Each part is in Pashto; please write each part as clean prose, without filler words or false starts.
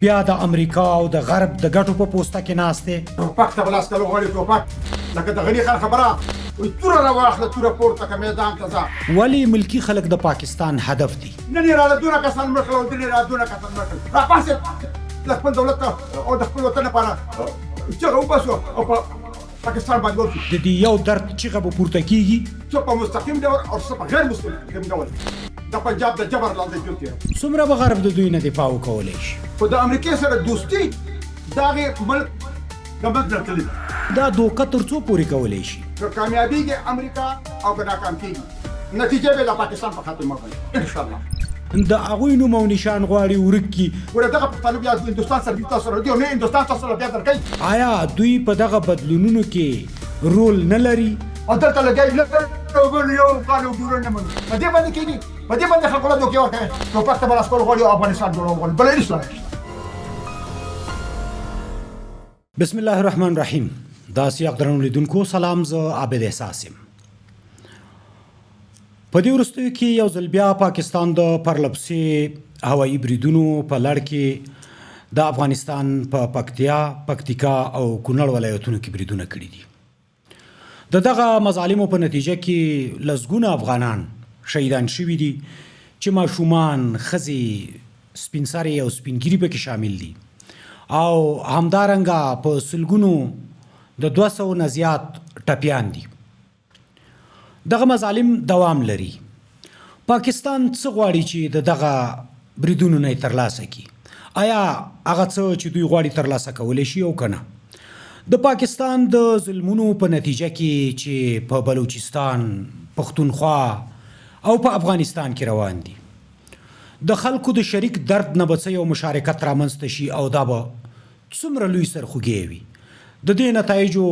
بیا د امریکا او د غرب د ګټو په پوسته کې ناست دی. ټوپک ته بلاس کلو غواړي ټوپک لکه د غني خان خبره وي توره راواخله توره پورته که میدان ته ځه. ولې ملکي خلک د پاکستان هدف دي؟ نن یې راله دونه کسان مړ کړل او دن یې راله دونه کسان مړ کړل. راپاڅېد د خپل دولت ته او د خپل وطن لپاره چغه وباسو او په پاکستان باندې ورشو. د دې یو درد چیغه به پورته کیږي، څه په مستقیم ډول او څه په غیر مستقیم ډول. د پنجاب د جبر لاندې جوړ کړي. څومره به غرب د دوی نه دفاع وکولی شي؟ خو د امریکې سره دوستي د هغې ملک د منځ نه تللې ده. دا دوکه تر څو پورې کولی شي؟ که کامیابیږي امریکا او که ناکام کېږي نتیجه به د پاکستان په خاطر وکړي انشاءالله. د هغوی نوم او نشان غواړي ورک کړي. ګوره دغه پښتانه بیا هندوستان سره دي تاسو سره دي او نه هندوستان تاسو سره بیا درکوي. آیا دوی په دغه بدلونونو کې رول نه لري؟ او دلته لګیایي بل یو کال او ډوره نه منو په دې باندې کېږي په دې باندې خلکو له دوکې ورکوي. ټوپک ته به لاس کول غواړي او افغانستان جوړول غواړي بله هېڅ لاره نشته. بسم الله الرحمن الرحیم. دا سیاق درنو لیدونکو سلام، زه عابد احساس یم. په دې وروستیو کې یو ځل بیا پاکستان د پرلپسې هوایي بریدونو په لړ کې د افغانستان په پکتیکا او کونړ ولایتونو کې بریدونه کړي دي. د دغه مظالمو په نتیجه کې لسګونه افغانان شهیدان شوي دي چې ماشومان، ښځې، سپین سرې او سپین ګیري پکې شامل دي او همدارنګه په سلګونو د 200 نه زیات ټپیان دي. دغه مظالم دوام لري. پاکستان څه غواړي چې دغه بریدونو نه ترلاسه کړي؟ آیا هغه څه چې دوی غواړي ترلاسه کولی شي او که نه؟ د پاکستان د ظلمونو په نتیجه کې چې په بلوچستان، پښتونخوا او په افغانستان کې روان دي، د خلکو د شریک درد نه به څه یو مشارکت رامنځته شي او دا به څومره لوی سرخوږی وي. د دې نتایجو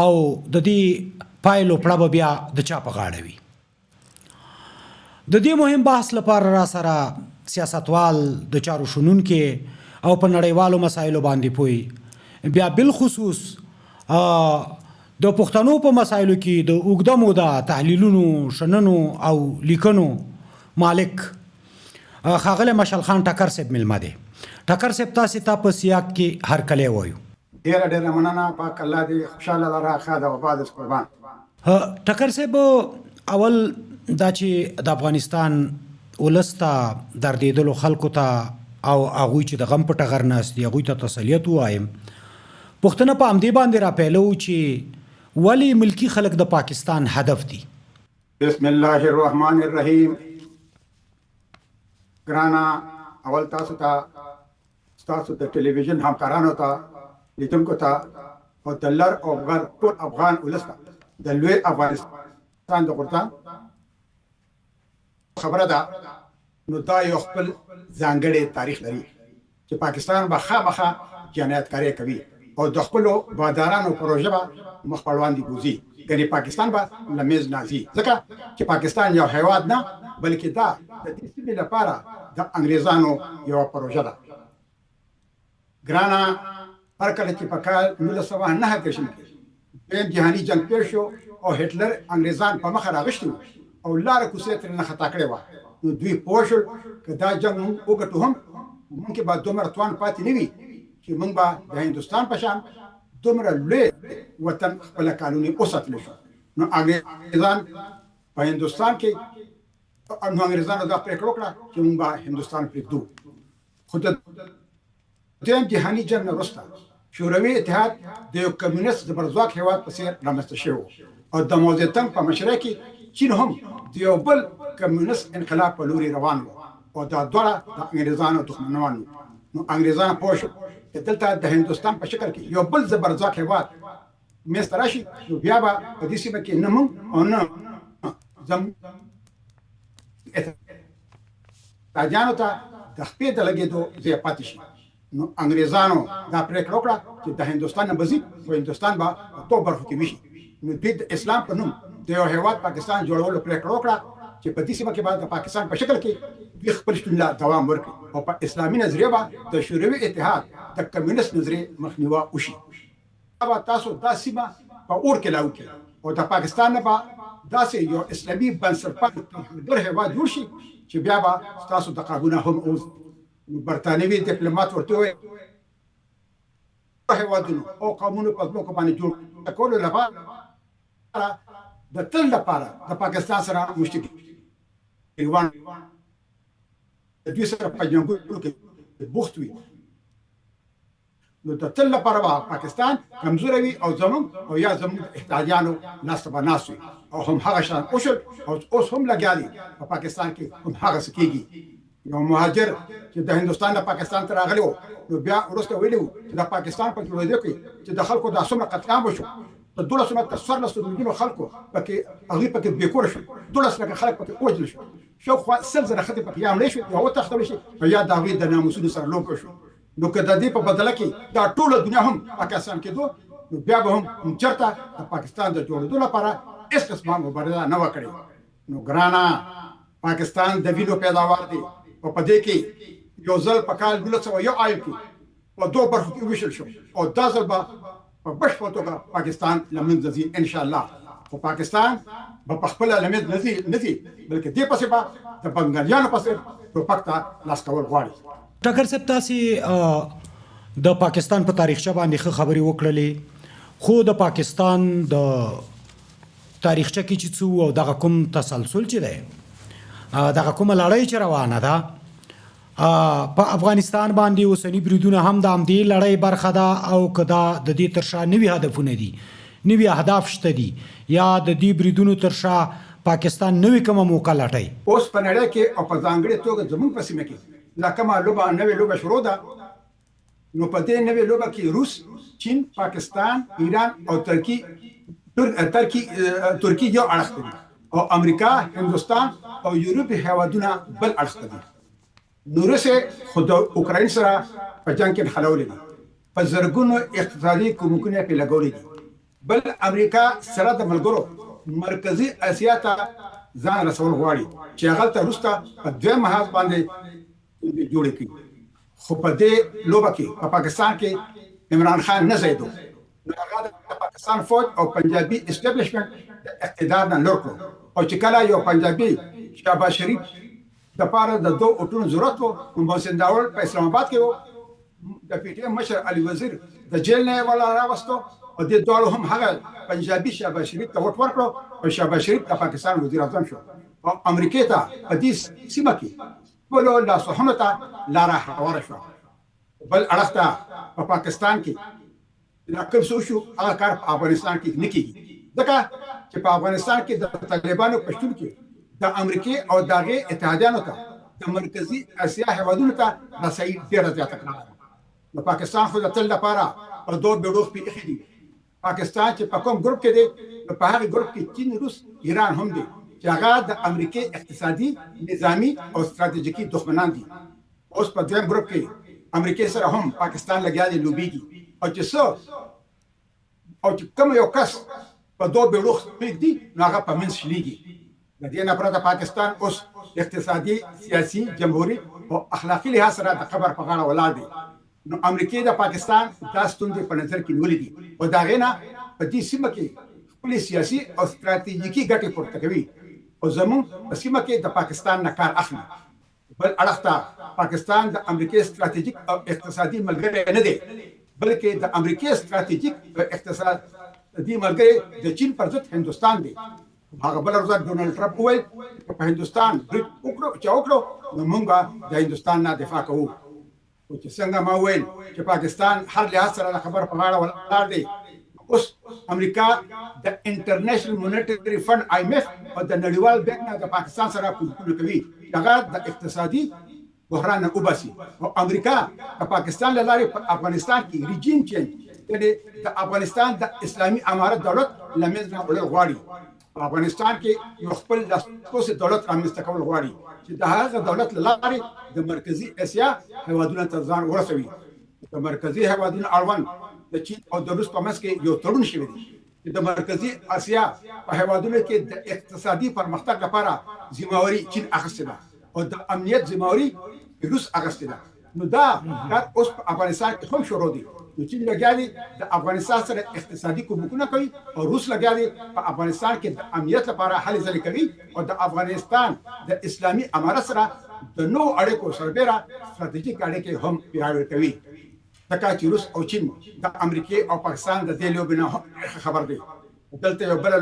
او د دې پایلو پړه به بیا د چا په غاړه وي؟ د دې مهم بحث لپاره را سره سیاستوال، د چارو شنونکي او په نړیوالو مسایلو باندې پوي، بیا بالخصوص د پښتنو په مسایلو کې د اوږده موده تحلیلونو، شننو او لیکنو مالک ښاغلی مشال خان ټکر صاحب میلمه دی. ټکر صاحب تاسې ته په سیاق کې هرکلی وایو. ډېره ډېره مننه. پاک الله دې خوشحاله لره، ښه ده، وفا ده، قربان. ټکر صاحب، اول دا چې د افغانستان ولس ته دردېدلو خلکو ته او هغوی چې د غم په ټغر ناست دي هغوی ته تسلیت ووایم. پوښتنه په همدې باندې راپیلو چې ولې ملکي خلک د پاکستان هدف دي؟ بسم الله الرحمن الرحیم. ګرانه، اول تاسو ته، ستاسو د ټلویزیون همکارانو ته، لیدونکو ته او د لر او غر ټول افغان ولس ته د لوی افغانستان د غورځنګ خبره ده، نو دا یو خپل ځانګړی تاریخ لري چې پاکستان به خامخا جنایتکاري کوي او د خپلو بادارانو پروژه به مخ په وړاندې بوځي. ګنې پاکستان به له منځ نه ځي، ځکه چې پاکستان یو هیواد نه بلکې دا د دې سیمې لپاره د انګریزانو یوه پروژه ده. ګرانه، هر کله چې په کال 1909 کې دویم جهاني جنګ پیل شو او هټلر انګریزان په مخه راغشتي او لاره کوڅې ترې نه خطا کړې وه، نو دوی پوه شول که دا جنګ موږ وګټو هم موږ به دومره توان پاتې نه وي چې موږ به د هندوستان په شان دومره لوی وطن خپله قانوني وساتلی شو. نو انګریزان په هندوستان کې انګریزانو دا پرېکړه وکړه چې موږ به هندوستان پرېږدو. خو د دویم جهاني جنګ نه وروسته شوروي اتحاد د یو کمیونست زبرځواک هېواد په څېر رامنځته شوی او د موزیتنګ په مشرۍ کې چین هم د یو بل کمیونست انقلاب په لوري روان و او دا دواړه د انګریزانو دښمنان وو. نو انګریزان پوه شول چې دلته د هندوستان په شکل کې یو بل زبرځواک هېواد منځته راشي، نو بیا به په دې سیمه کې نه موږ او نه زموږ تاجانو ته د خپې د لګېدو ځای پاتې شي. نو انګریزانو دا پرېکړه وکړه چې د هندوستان نه به ځي خو هندوستان به په ټولو برخو کې ویشي. نو دوی د اسلام په نوم د یو هېواد پاکستان جوړولو پرېکړه وکړه چې په دې سیمه کې به د پاکستان په شکل کې دوی خپل شتون لا دوام ورکړي او په اسلامي نظریه به د شوروي اتحاد د کمیونست نظریې مخنیوی وشي. به تاسو دا سیمه په اور کې لاو کړي او د پاکستان نه به داسې یو اسلامي بنسټپال هېواد جوړ شي چې بیا به ستاسو د قابونه هم برتانوي ډیپلوماټ ورته وویل هیوادونو او قومونو په ځمکو باندې جوړ کولو لپاره د تل لپاره د پاکستان سره مشترکان د دوی سره په جنګونو کې بوخت وي نو د تل لپاره پاکستان کمزوری وي او زموږ او یا زموږ احتیاجانو لاس په ناس وي او هم هغه شان اوشل او اوس هم لګیا دي په پاکستان کې هم هغه څه کېږي یو مهاجر چې د هندوستان نه پاکستان ته راغلی و نو بیا وروسته ویلي و چې د پاکستان په جوړېدو کې چې د خلکو دا څومره قتل عام وشو د 12 نه تر 14 میلیونو خلکو پکې هغوی پکې بېکوره شو 12 لکه خلک پکې وژل شو شاوخوا 100 زره ښځې پکې یا مړې شوې یا وتښتول شي او یا د هغوی د ناموسونو سره لوبه شو نو که د دې په بدله کې دا ټوله دنیا هم پاکستان کېدو نو بیا به هم چېرته د پاکستان د جوړېدو لپاره هېڅ قسمه مبارزه نه وه کړې نو ګرانه پاکستان د وینو پیداوار دی او په دې کې یو ځل په کال 1901 کې په دوه برخو کې ویشل شو او دا ځل به په بشپړه توګه پاکستان له منځه ځي انشاءالله خو پاکستان به په خپله له منځه نه ځي بلکې دې پسې به د بنګالیانو پسې ټوپک ته لاس کول غواړي ټکر صاحب تاسې د پاکستان په تاریخچه باندې ښه خبرې وکړلې خو د پاکستان د تاریخچه کې چې څه او دغه کوم تسلسل چې دی دغه کومه لړۍ چې روانه ده په افغانستان باندې اوسني بریدونه هم د همدې لړۍ برخه ده او که دا د دې تر شا نوي هدفونه دي نوي اهداف شته دي یا د دې بریدونو تر شا پاکستان نوې کومه موقع لټوي اوس په نړۍ کې او په ځانګړې توګه زموږ په سیمه کې دا کومه لوبه نوې لوبه شروع ده نو په دې نوې لوبه کې روس چین پاکستان ایران او ترکی یو اړخ دي او امریکا هندوستان او یورپ هیوادونه بل اړخ دي نو روسیه خو د اوکراین سره په جنګ کې خلولې دي په زرګونو اقتصادي کومکونه په لګولې دي بل امریکا سره د ملګرو مرکزی اسیا ته ځان رسول غواړي چې هغه ته روسته په دوه محاذ باندې جوړ کړي خو په دې لوبه کې په پاکستان کې عمران خان نه زیدو هغه د پاکستان فوج او پنجابي اسټابلیشمنت اقتدار نه لور کړو او چې کله یو پنجابي شهباز شریف د پاره د دوه اوټونو ضرورت وو محسن داول په اسلام آباد کې وو د پی ټی ایم مشر علي وزیر د جیل نه ولا راوستو او د دوه هم هغه پنجابي شهباز شریف ته وټ ورکړو او شهباز شریف د پاکستان وزیر اعظم شو او امریکا ته په دې سیمه کې ولو لا صحنه ته لاره هواره شو بل اړخ ته په پاکستان کې دا کوم څه شو هغه کار په افغانستان کې نه کیږي ځکه چې په افغانستان کې د طالبانو پښتون کې د امریکا او دغه اتحادیانو ته د مرکزی اسیا هیوادونو ته رسایي ډیره زیاته کړه د پاکستان خو د تل لپاره په دوه بیړو په اخی دي پاکستان چې په کوم ګروپ کې دی په هغه ګروپ کې چین روس ایران هم دي چې هغه د امریکا اقتصادي نظامی او ستراتیژیکي دښمنان دي اوس په دویم ګروپ کې امریکا سره هم پاکستان لګیا دی لوبيږي او چې کوم یو کس په دوه بیړو پېږدي نو هغه په منځ شليږي د دې نه پرته پاکستان اوس اقتصادي سیاسي جمهوریت او اخلاقی لحاظ سره د خبر په غاړه ولاړ دی نو امریکا د پاکستان د ستونزې په نظر کې نیولې دي او دا غینه په دې سیمه کې خپل سیاسي او ستراتیژیکي ګټې پورته کوي او زموږ په سیمه کې د پاکستان نه کار اخلي بل اړخ ته پاکستان د امریکا ستراتیژیک او اقتصادي ملګری نه دی بلکې د امریکا ستراتیژیک او اقتصادي ملګری د چین پر ضد هندوستان دی هغه بل ورځ ډونالد ټرمپ وویل په هندوستان برید وکړو نو موږ د هندوستان نه دفاع کوو او چې څنګه ما وویل چې پاکستان هر لحاظ سره خبر په غاړه ولاړ دی اوس امریکا د انټرنیشنل مونیټری فند IMF او د نړیوال بانک نه د پاکستان سره کومکونه کوي هغه د اقتصادي بحران وباسي او امریکا د پاکستان لاره په افغانستان کې ریجیم چینج یعنی د افغانستان د اسلامي امارت دولت لمنځه وړل غواړي افغانستان کې یو خپل لاسپوڅ دولت رامنځته کول غواړي چې د هغه دولت لاره د مرکزی اسیا هیوادونو ته ځان ورسوي د مرکزی هیوادونو اړوند د چین او د روس په منځ کې یو تړون شوی دی چې د مرکزی اسیا په هیوادونو کې د اقتصادي پرمختګ لپاره ذمہواری چین اخیستې ده او د امنیت ذمہواری روس اخیستې ده نو دا کار اوس په افغانستان کې هم شروع دي نو چین لګیا دي د افغانستان سره اقتصادي کومکونه کوي او روس لګیا دي په افغانستان کې د امنیت لپاره هلې ځلې کوي او د افغانستان د اسلامي امارت سره د نو اړیکو سربېره ستراتیژیک اړیکې هم پیاوړې کوي ځکه چې روس او چین د امریکا او پاکستان د دې لوبې نه خبر دی دلته یو بل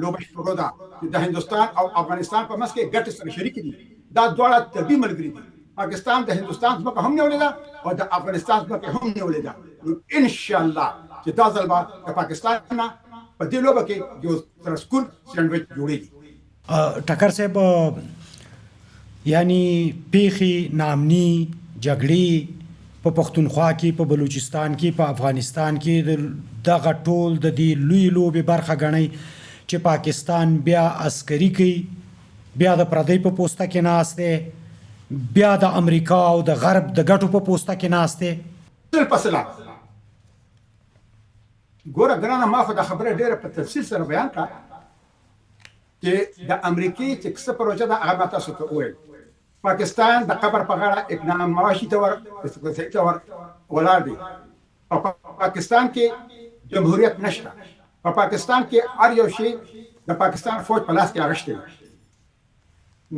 لوبه شروع ده د هندستان او افغانستان په منځ کې ګټې سره شریک دي دا دواړه طبي ملګري دي پاکستان د هندستان ځمکه هم نیولې ده او د افغانستان ځمکه هم نیولې ده نو ان شاء الله چې دا ځل به د پاکستان نه په دې لوبه کې یو ترسکون سینډویچ جوړېږي ټکر صاحب یعنی پیخي نامني جګړې په پښتونخوا کې په بلوچستان کې په افغانستان کې دغه ټول د دې لوی لوبې برخه ګڼي چې پاکستان بیا عسکري کوي بیا د پردی په پوسټه کې ناشته بیا د امریکا او د غرب د ګټو په پوسټه کې ناشته تل پسلا ګوره ګرانه ما خو د خبره ډیره په تفصیل سره بیان کړه چې د امریکای چې څه پروژه ده هغه تاسو ته وایي پاکستان د قبر په غاړه اقدام معاشي تور ولاړ دی په پاکستان کې جمهوریت نشته په پاکستان کې هر یو شی د پاکستان فوج په لاس کې راغشته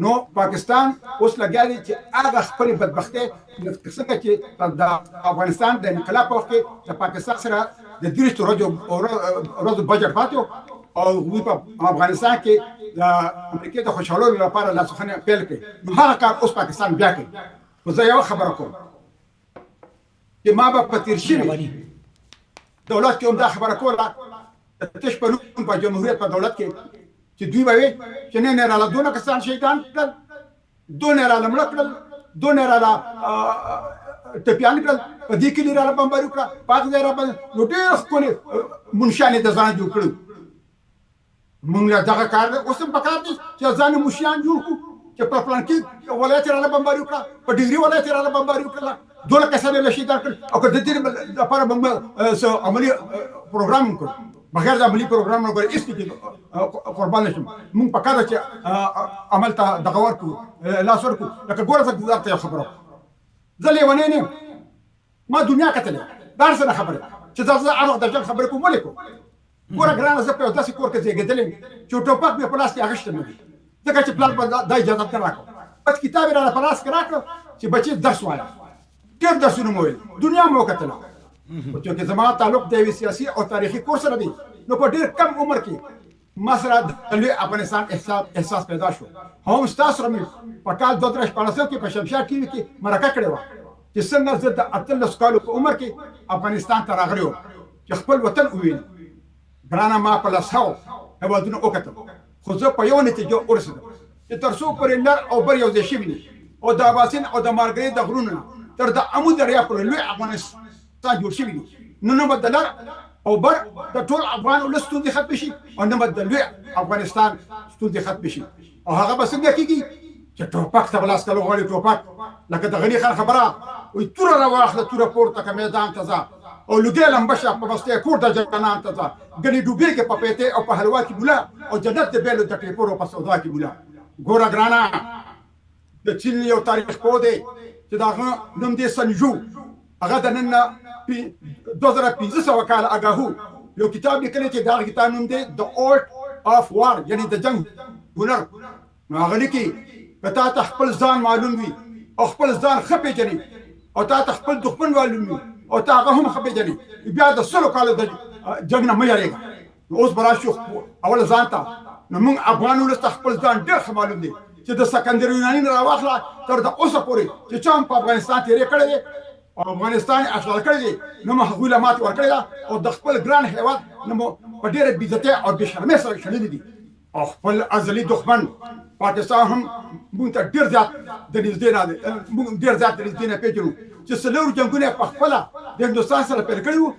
نو پاکستان اوس لګیالي چې هغه خپل بدبختي څنګه چې د افغانستان د انقلاب په وخت کې د پاکستان سره د 300 ورځو بجټ پاتو او وی په افغانستان کې د امریکا د خوشحالولو لپاره لاسخنه پیل کړي نو هغه کار اوس پاکستان بیا کوي خو زه یو خبره کوم چې ما به پتیر شي دولت کې هم دا خبره کوله تش په نوم په جمهوریت په دولت کې چې دوی به چې نه رااله دونه کسان شهیدان کړل دونه رااله مړ کړل دونه رااله ټپیان کړل په دې کې رااله بمباري وکړه پاک ځای را باندې نو ډېر ښکلي منشانې د ځان جوړ کړو مونږ دغه کار اوس هم پکار دي چې ځان مشیان جوړ کړو چې په پلان کې ولایت رااله بمباري وکړه په ډیګري ولایت رااله بمباري وکړه دونه کسان له شهیدان کړل او د دې لپاره موږ عملی پروګرام وکړو بغیر د عملی پروګرام نه غوړي اسکی قربان شم مونږ پکاره چې عمل ته دغه ورکو لاس ورکو لکه ګوره څه ته خبره زلي ونه نه ما دنیا کتله دا څه خبره چې زه هغه د جن خبره کوم ولیکو ګوره ګرانه زه په داسې کور کې زیږیدلم چې ټوپک مې په لاس کې اغشته نه دي ځکه چې پلان د اجازه نه راکړ پس کتاب را په لاس کې راکړ چې بچي درس وایا ډېر درسونه مو ویل دنیا مو کتله چې زما تعلق د سیاسي او تاریخي کور سره دی نو په ډېر کم عمر کې ما سره د افغانستان احساس پیدا شو هم ستاسو سره مې په کال 2014 کې په شمشاد ټي وي کې مرکه کړې وه چې څنګه زه د 18 کالو په عمر کې افغانستان ته راغلی وم چې خپل وطن ووینم ګرانه ما په لسو هېوادونه وکتل خو زه په یو نتیجه ورسېدم چې تر څو پورې لر او بر یو ځای شوي دي او د اباسین او د مارګرې د غرونو نه تر د امو دریا پورې لوی افغانستان جوړ شوي دي نو نه به د لر او بر د ټول افغان ولس ستونزې ختمې شي او نه به د لوی افغانستان ستونزې ختمې شي او هغه به څنګه کېږي چې ټوپک ته به لاس کول غواړي ټوپک لکه د غني خان خبره وایي توره راواخله توره پورته که میدان ته ځه او لږه لمبه شه په بستې کور د جنان ته ځه ګنې ډوبېږي په پیتې او په حلوا کې بوله او جنت د بیلو د ټیپورو په سودا کې بوله ګوره ګرانه د چین یو تاریخ پوه دی چې د هغه نوم دی سنجو هغه د نن 2500 کال اګاهو یو کتاب لیکلی چې دا کتاب نوم دی د آرت اف وار یعنی د جنگ هنر نو هغه لیکي که تا ته خپل ځان معلوم وي او خپل ځان ښه پېژنې او تا ته خپل دښمن معلوم وي او تا هغه هم ښه پېژنې بیا د 100 کالو د جنګ نه مه یارېږه نو اوس به راشو اول ځان ته نو موږ افغان ولس ته خپل ځان ډېر ښه معلوم دی چې د سکندر یوناني نه راواخله تر د اوسه پورې چې چا هم په افغانستان تېرې کړی دی او افغانستان اشغال کړی دی نو موږ هغوی له ماتې ورکړې ده او د خپل ګران هېواد نه مو په ډېره بېعزتۍ او بې شرمۍ سره شړلي دي او خپل ازلي دښمن پاکستان هم موږ ته ډېر زیات د نږدې نه موږ ډېر زیات د نږدې نه پېژنو چې څلور جنګونه په خپله د هندوستان سره پیل کړي وو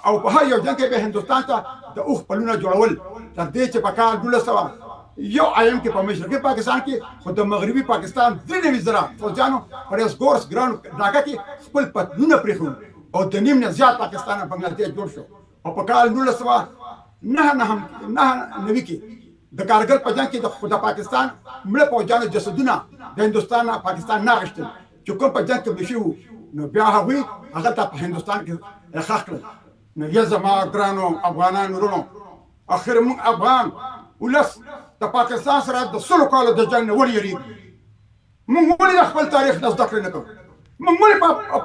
او په هر یو جنګ کې به هندوستان ته د اوښ پلونه جوړول تر دې چې په کال 1900 یو آیم کې په مشرقي پاکستان کې خو د مغربي پاکستان 93,000 فوجیانو پر اسګورس ګراوند ډاکه کې خپل پتلونه پرېښول او د نیم نه زیات پاکستان او بنګلادیش جوړ شو او په کال 1999 کې د کارګل په جنګ کې د پاکستان مړه فوجیانو جسدونه د هندوستان نه پاکستان نه اخیستل چې کوم په جنګ کې مشي وو نو بیا هغوی هغه ته په هندوستان کې ښخ کړل نو یا زما ګرانو افغانانو ورونو اخر موږ افغان ولس د پاکستان سره د 100 کالو د جنګ نه ولې یریږي موږ ولې خپل تاریخ نه زده کړو نه کوو موږ ولې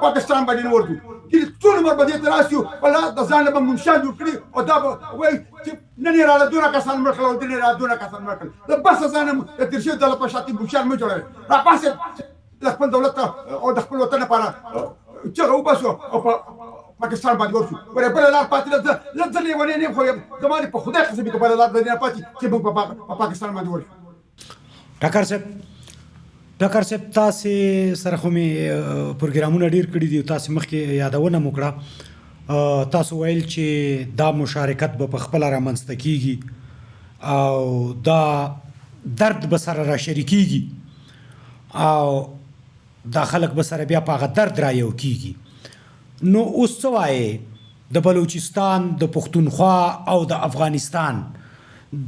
پاکستان باندې نه ورځو چې ټول عمر به دې ته ناست یو ولا د ځان له به منشان جوړ کړي او دا به وایي چې نن یې راله دونه کسان مړ کړل او نن یې راله دونه کسان مړ کړل د بس ځان د تېر شوي دله په شاتي منشان مه جوړوئ راپاسې د خپل دولت او د خپل وطن لپاره چغه وباسو او پاکستان باندې ورشو ورې بله لار پاتې ده لږ ځل یې ونې نه خو زما په خدای قسم چې بله لار د دې نه پاتې چې موږ په پاکستان باندې ورشو ډاکټر صاحب تاسې سره خو مې پروګرامونه ډېر کړي دي تاسې مخکې یادونه مو کړه تاسو ویل چې دا مشارکت به په خپله رامنځته کیږي او دا درد به سره را شریکیږي او دا خلک به سره بیا په هغه درد را یو کیږي نو اوس څه وایې د بلوچستان د پښتونخوا او د افغانستان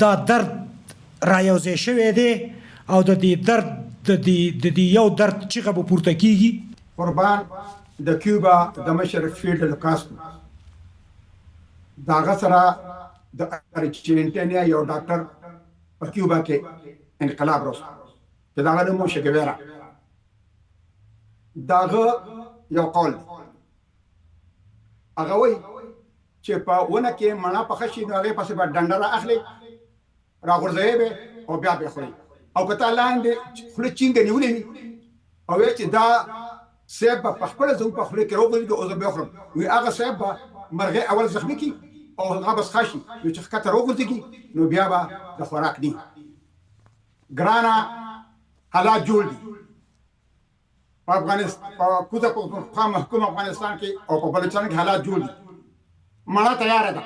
دا درد را یوځای شوی دی او د دې درد د دې یو درد چیغه به پورته کیږي قربان د کیوبا د مشر فیډل کاسترو د هغه سره د ارجنټینا یو ډاکټر په کیوبا کې انقلاب راوست چې دا هغه نوم شګویرا داغه یو قول هغه وایي چې په ونه کې مڼه پخه شي نو هغې پسې به ډنډره اخلي راغورځوي به او بیا به خوري او که تا لاندې خوله چینګه نیولې وي او وایي چې دا صاحب به په خپله زموږ په خوله کې راوغورځي او زه به وخورم وایي هغه صاحب به مرغۍ اول زخمي کړي او هغه به څښا شي نو چې ښکته راوغورځېږي نو بیا به د خوراک دي ګرانه حالات جوړ دي په افغانستان په کوزه پښتونخوا محکوم افغانستان کې او په بلوچستان کې حالات جوړ دي مڼه تیاره ده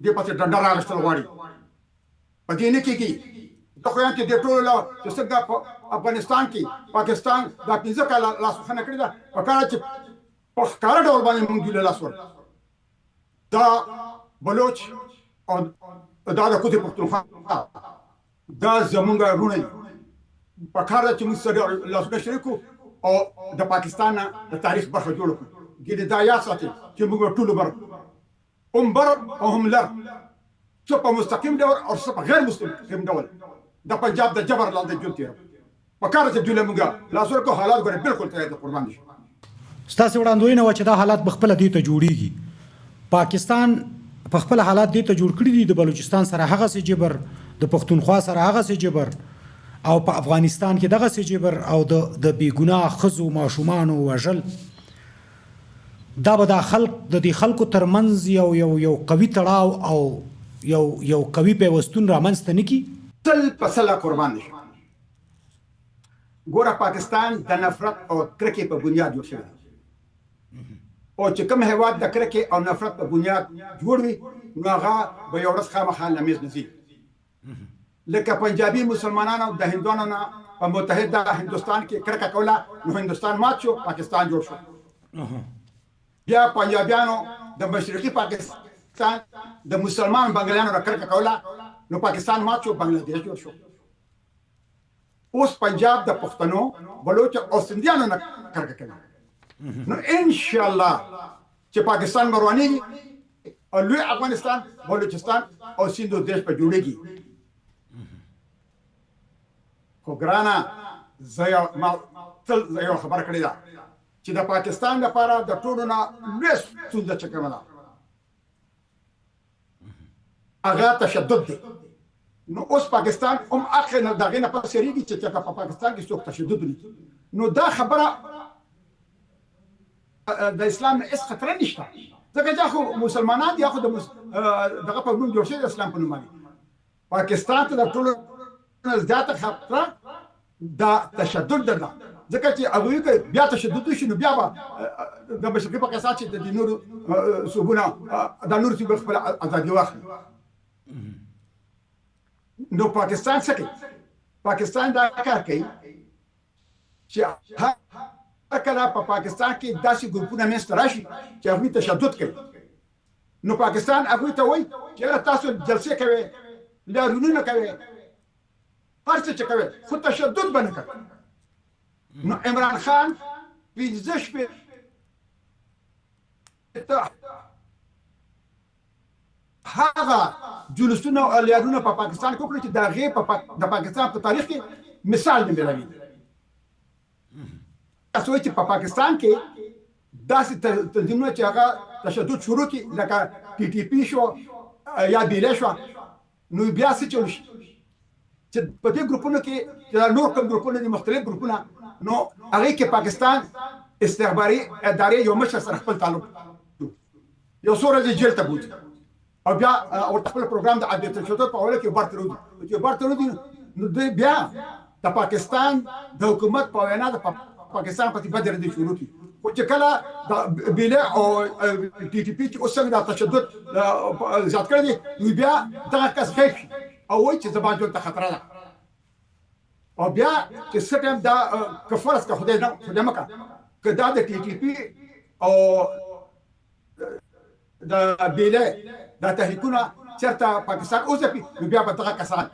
دې پسې ډنډه راغشتل غواړي په دې نه کېږي زه خو یم چې دې ټولو له چې څنګه په افغانستان کې پاکستان دا 15 کاله لاسوهنه کړې ده په کار چې په ښکاره ډول باندې موږ دوی له لاس ورکړو دا بلوچ او دا د کوزې پښتونخوا دا زمونږ وروڼه دي په کار ده چې موږ سره لاسونه شریک کړو او د پاکستان نه د تاریخ برخه جوړه کړو ګینې دا یاد ساتئ چې موږ ټولو بر هم بر او هم لر څه په مستقیم ډول او څه په غیر مستقیم ډول د پنجاب د جبر لاندې ژوند تېرو په کار چې دوی له موږ لاس ورکړو حالات ګورې بالکل تیار د قربان دي ستاسې وړاندوینه وه چې دا حالات په خپله دې ته جوړیږي پاکستان په خپل حالات دې ته جوړ کړي دي د بلوچستان سره هغسې جبر د پښتونخوا سره هغسې جبر او په افغانستان کې دغسې جبر او د بېګناه ښځو ماشومانو وژل دا به دا خلق د دې خلکو ترمنځ یو قوي تړاو او یو قوي پیوستون رامنځته نه کړي تل په سله قربان دي ګوره پاکستان د نفرت او کرکې په بنیاد جوړ شوی او چې کوم هېواد د کرکې او نفرت په بنیاد جوړ وي نو هغه به یو ورځ خامخا له میز نه ځي لکه پنجابي مسلمانانو د هندوانو نه په متحده هندوستان کې کرکه کوله نو هندوستان مات شو پاکستان جوړ شو بیا پنجابیانو د مشرقي پاکستان د مسلمان بنګالیانو نه کرکه کوله نو پاکستان مات شو بنگلادیش جوړ شو اوس پنجاب د پښتنو بلوچ او سندhiانو نه کرکه کوي نو ان شاء الله چې پاکستان روانيږي او لوی افغانستان بلوچستان او سندھ دیش په جوړيږي خو ګرانا زیا ما تل یو خبر کړی دا چې د پاکستان لپاره د ټولو نه لوی ستونزه چې کومه ده هغه تشدد دی نو اوس پاکستان هم اخر نه دغه نه پس ریږي چې په پاکستان کې څوک تشدد نه نو دا خبره د اسلام نه اس خطر نشته ځکه چې خو مسلمانان دي خو دغه په نوم جوړ شوی د اسلام په نوم باندې پاکستان ته د ټولو زیاته خطر دا تشدد ده ځکه چې هغوی که بیا تشدد شي نو بیا به د مشرقي پاکستان چې د نورو صوبونه د نورو صوبو خپل ازادي واخلي نو پاکستان څه کوي پاکستان دا کار کوي چې هر کله په پاکستان کې داسې ګروپونه منځته راشي چې هغوی تشدد کوي نو پاکستان هغوی ته وایي چې تاسو جلسې کوئ لاریونونه کوئ هر څه چې کوئ خو تشدد به نه کوئ نو عمران خان 15 شپې هغه جلوسونه او لاریونونه په پاکستان کې وکړي چې د هغې د پاکستان په تاریخ کې مثال نه ملوي تاسو چې په پاکستان کې داسې تنظیمونه چې هغه تشدد شروع کړي لکه ټي ټي پی شو یا بیله شو نو بیا څه چل شي چې په دې ګروپونو کې چې نور کوم ګروپونه دي مختلف ګروپونه نو هغه کې پاکستان استخباري ادارې یو مشر سره خپل تعلق یو څو ورځې جیل ته بوځي او بیا او خپل پروګرام د عادت شوته په اول کې برترودي چې برترودي نو دوی بیا د پاکستان د حکومت په وینا د پاکستان په بدر دي شروع کی خو چې کله د بیله او ټي ټي پی چې اوس څنګه د تشدد زیات کړی نو بیا دغه کس خېف او وایي چې زما ژوند ته خطر ده او بیا چې څه ټایم دا کفارس کا خدای مکه که دا د ټي ټي پی او د بیله دا تحریکونه چېرته پاکستان اوسپي نو بیا به دغه کسان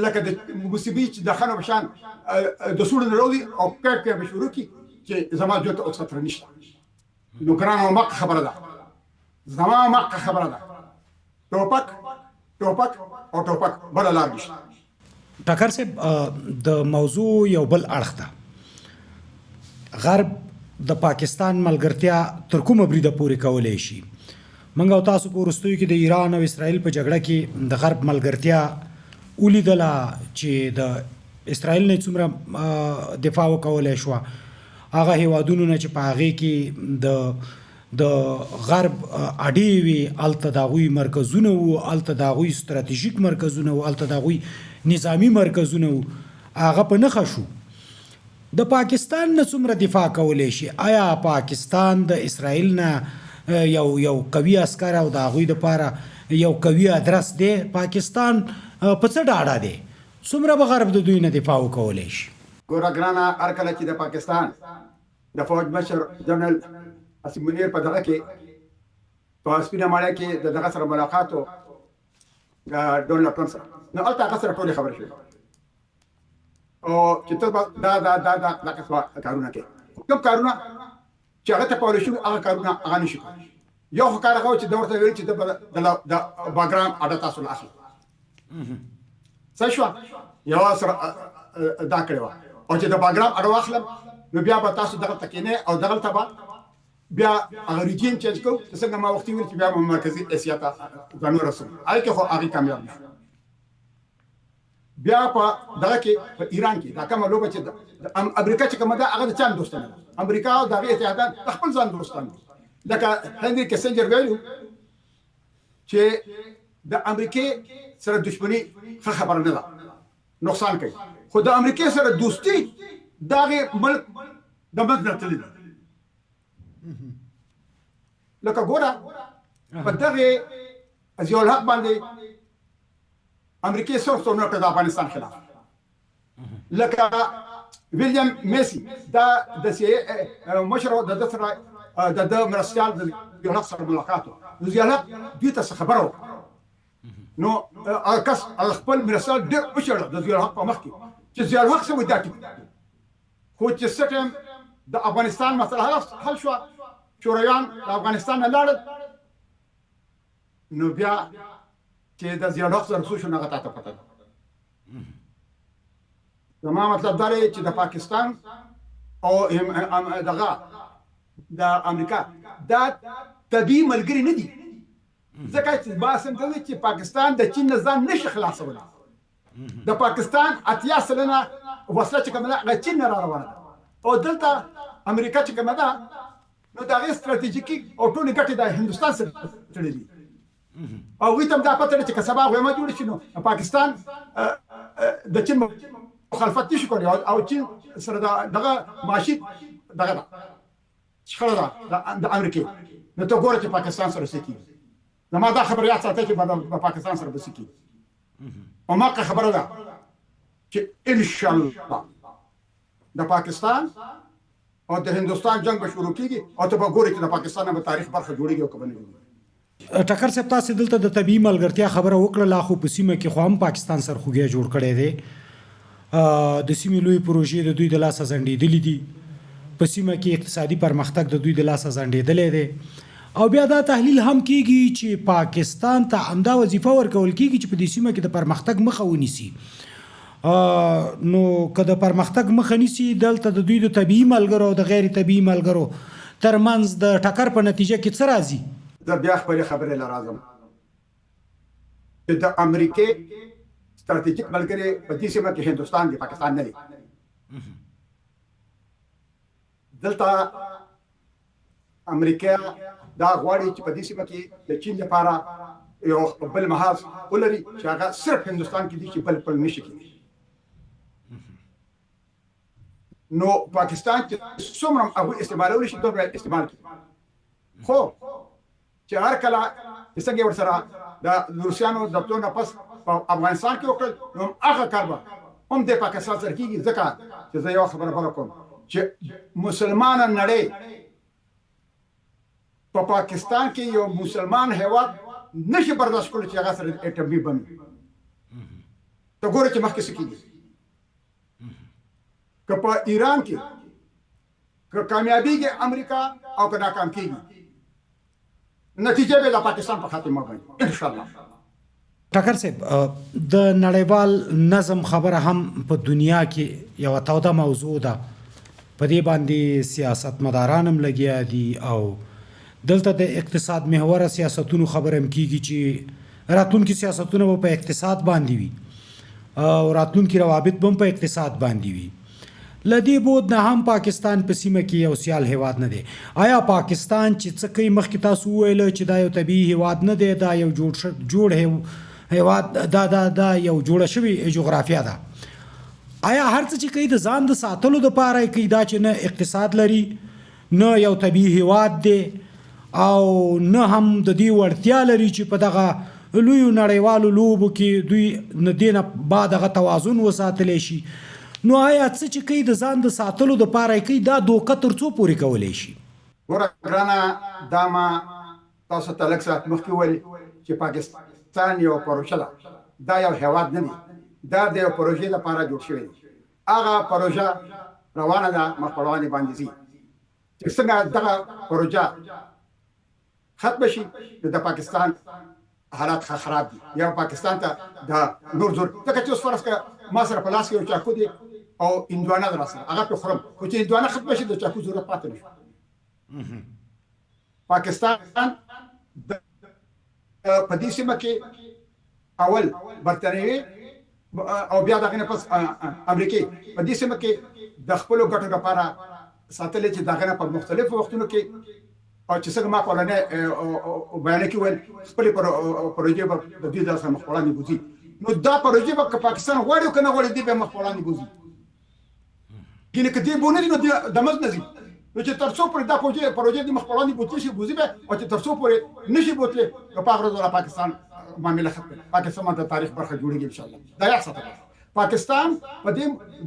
لکه د مصیبي چې د خانو بشان د سوړ نه راوړي او کې به شروع کی چې زما ژوند ته اوس خطر نشته نو ګرانه مکه خبره ده زما مکه خبره ده ټوپک او ټوپک بل لار نشته ټاکر صاحب د موضوع یو بل اړخ ده غرب د پاکستان ملګرتیا تر کومه بریده پورې کولای شي منګ او تاسو په وروستیو کې د ایران او اسرائیل په جګړه کې د غرب ملګرتیا ولیدله چې د اسرائیل نه څومره دفاع وکولای شو هغه هیوادونو نه چې په هغې کې د غرب اډې وي هلته د هغوی مرکزونه وو هلته د هغوی ستراتیژیک مرکزونه وو هلته د هغوی نظامي مرکزونه وو هغه په نښه شو د پاکستان نه څومره دفاع کولی شي آیا پاکستان د اسرائیل نه یو قوي عسکر او د هغوی دپاره یو قوي ادرس دی پاکستان په څه ډاډه دی څومره به غرب د دوی نه دفاع وکولی شي ګوره ګرانه هر کله چې د پاکستان د فوج مشر جنرال اسیم منیر په دغه کې په سپینه ماړه کې د دغه سره ملاقات او ډونالډ ټرمپ سره نو هلته هغه سره ټولې خبرې شوې او چې ته دا قسمه کارونه کوي کوم کارونه چې هغه ته پوره شو هغه کارونه هغه نشي کولی یو خو کار هغه چې د ورته ویل چې د باګرام اډه تاسو نه اخلي څه شو یو سره دا کړی و او چې د باګرام اډه واخلم نو بیا به تاسو دغه تکینه او دغه تبا بیا هغه ریجین چینج کو څنګه ما وخت ویل چې بیا مرکزی اسیا ته ځانو رسو آی که خو هغه کامیاب نشو بیا په دغه کې په ایران کې دا کومه لوبه چې امریکا چې کومه دا هغه د چان دوستانه امریکا او دغه اتحادات خپل ځان دوستانه لکه هنري کسنجر ویلو چې د امریکای سره دښمنی خبره نه ده نقصان کوي خو د امریکای سره دوستی دغه ملک د مدنه تللی لکه ګوره په دغه ازیول حق باندې امریکای سره څونه د افغانستان خلاف لکه ویلیام میسی دا د سی مشر د دفتر د مرستيال د ازیول حق سره ملاقات او ازیول حق دوی ته خبرو نو کس خپل مرستيال ډېر مشر د ازیول حق په مخ کې چې ازیول حق سره ودا خو چې څه د افغانستان مسله حل شو شورویان د افغانستان نه لاړل نو بیا چې د ازیول حق سره څه شو نه غته پته زما مطلب دا دی چې د پاکستان او دغه د امریکا دا طبيعي ملګری نه دي ځکه چې باسم ته چې پاکستان د چین نه ځان نشي خلاصولی د پاکستان اتیا سلنه وسله چې کومه هغه چین نه را روانه او دلته امریکا چې کومه ده نو دا غي ستراتیژیکي او ټولې ګټې د هندستان سره تړلې او وي تم دا پته چې کسبا غو ما جوړ شي نو پاکستان د چین مخالفت نشي کولی او چین سره دغه ماشي دغه شخړه د امریکا نو ته ګوره چې پاکستان سره سکی زما دا خبر یاد ساتي چې په پاکستان سره بسکی او ما خبره ده چې ان شاء الله د پاکستان او د هندستان جنگ به شروع کیږي او ته به ګورې چې د پاکستان په تاریخ برخه جوړیږي او کبه نه جوړیږي ټکر صاحب تاسو دلته د طبي ملګرتیا خبره وکړه لا خو په سیمه کې خو هم پاکستان سره خوګیا جوړ کړی دی د سیمې لوی پروژې د دوی د لاسه ځنډېدلې دي په سیمه کې اقتصادي پرمختګ د دوی د لاسه ځنډېدلی دی او بیا دا تحلیل هم کیږي چې پاکستان ته همدا وظیفه ورکول کیږي چې په دې سیمه کې د پرمختګ مخه ونیسي نو که د پرمختګ مخه نیسي دلته د دوی د طبیعي ملګرو او د غیر طبیعي ملګرو ترمنځ د ټکر په نتیجه کې څه راځي؟ زه بیا خپلې خبرې له راځم چې د امریکې ستراتیژیک ملګری په دې سیمه کې هندوستان دی، پاکستان نه دی. دلته امریکا دا غواړي چې په دې سیمه کې د چین لپاره یو بل محاذ ولري چې هغه صرف هندوستان کې دي چې بل نشي کېدی. نو پاکستان چې څومره هغه استعمالولی شي دومره استعمال کوي. خو چې هر کله څنګه ورسره د روسیانو د پلو نه پس په افغانستان کې وکړل نو هغه کار به هم د پاکستان سره کېږي. ځکه چې زه یو خبره بله کوم چې مسلمانه نړۍ په پاکستان کې یو مسلمان هیواد نشي برداشت کولی چې هغه سره اټومي بم وي. ته ګوره چې مخکې څه کېږي. که په ایران کې که کامیابیږي امریکا او که ناکام کېږي نتیجه به د پاکستان په خاتمه باندې انشاءالله. ټکر صاحب د نړیوال نظم خبره هم په دنیا کې یو توده موضوع ده. په دې باندې سیاستمداران هم لګیا دي او دلته د اقتصاد محوره سیاستونو خبره هم کېږي چې راتلونکي سیاستونه به په اقتصاد باندې وي او راتلونکي روابط به هم په اقتصاد باندې وي. له دې بود نه هم پاکستان په سیمه کې یو سیال هیواد نه دی. آیا پاکستان چې څه کوي مخکې تاسو وویل چې دا یو طبیعي هیواد نه دی، دا یو جوړ هیواد دا یو جوړه شوې جغرافیه ده. آیا هر څه چې کوي د ځان د ساتلو دپاره کوي؟ دا چې نه اقتصاد لري نه یو طبیعي هیواد دی او نه هم د دې وړتیا لري چې په دغه لویو نړیوالو لوبو کې دوی نه دې نه بعد هغه توازن وساتلی شي. نو آیا څه چې کوي د ځان د ساتلو دپاره کوي دا دوکه تر څو پورې کولی شي؟ ګوره ګرانه دا ما تاسو ته لږ ساعت مخکې وویل چې پاکستان یو پروژه ده، دا یو هیواد نه دی، دا د یو پروژې لپاره جوړ شوی دی. هغه پروژه روانه ده مخ په وړاندې باندې ځي. چې څنګه دغه پروژه ختم شي نو د پاکستان حالات خراب دي یا پاکستان ته د نور زور ځکه چې اوس فرض کړه ما سره په لاس کې یو چاقو دی او هندوانه در سره هغه په خورم خو چې هندوانه ختم شي د چاقو ضرورت پاتې نشي. پاکستان په دې سیمه کې اول برتانوي او بیا دغه نه پس امریکای په دې سیمه کې د خپل ګټو لپاره ساتل چې دغه په مختلفو وختونو کې او چې څنګه ما قولنه بیان کې ول خپل پروژې په دې ځای سره مخوړاندې بوزي. نو دا پروژې په پاکستان غواړي کنه غواړي دې به مخوړاندې بوزي. کله کدی بونه نو د مز نزي نو چې ترڅو پر دا پروژې د مخوړاندې بوزي شي بوزي به او چې ترڅو پر نشي بوتله په هغه ورځ پاکستان معاملې ختم. پاکستان د تاریخ برخه جوړیږي ان شاء الله. دا یو څه پاکستان په دې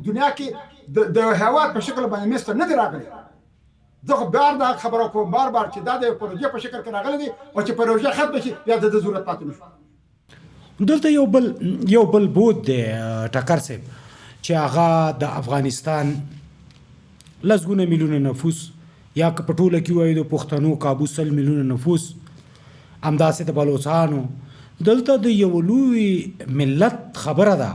دنیا کې د هوا په شکل باندې مستر نه دی راغلی. زه بار دا خبره کوم بار چې دا د پروژې په شکل کې راغلی دی او چې پروژه ختم شي بیا د ضرورت پاتې نشي. دلته یو بل بود دی ټکر صاحب چې هغه د افغانستان لسګونه میلیونه نفوس یا که په ټوله کې وایو د پښتنو کابو 100 میلیونه نفوس همداسې د بلوچانو دلته د یو لوی ملت خبره ده،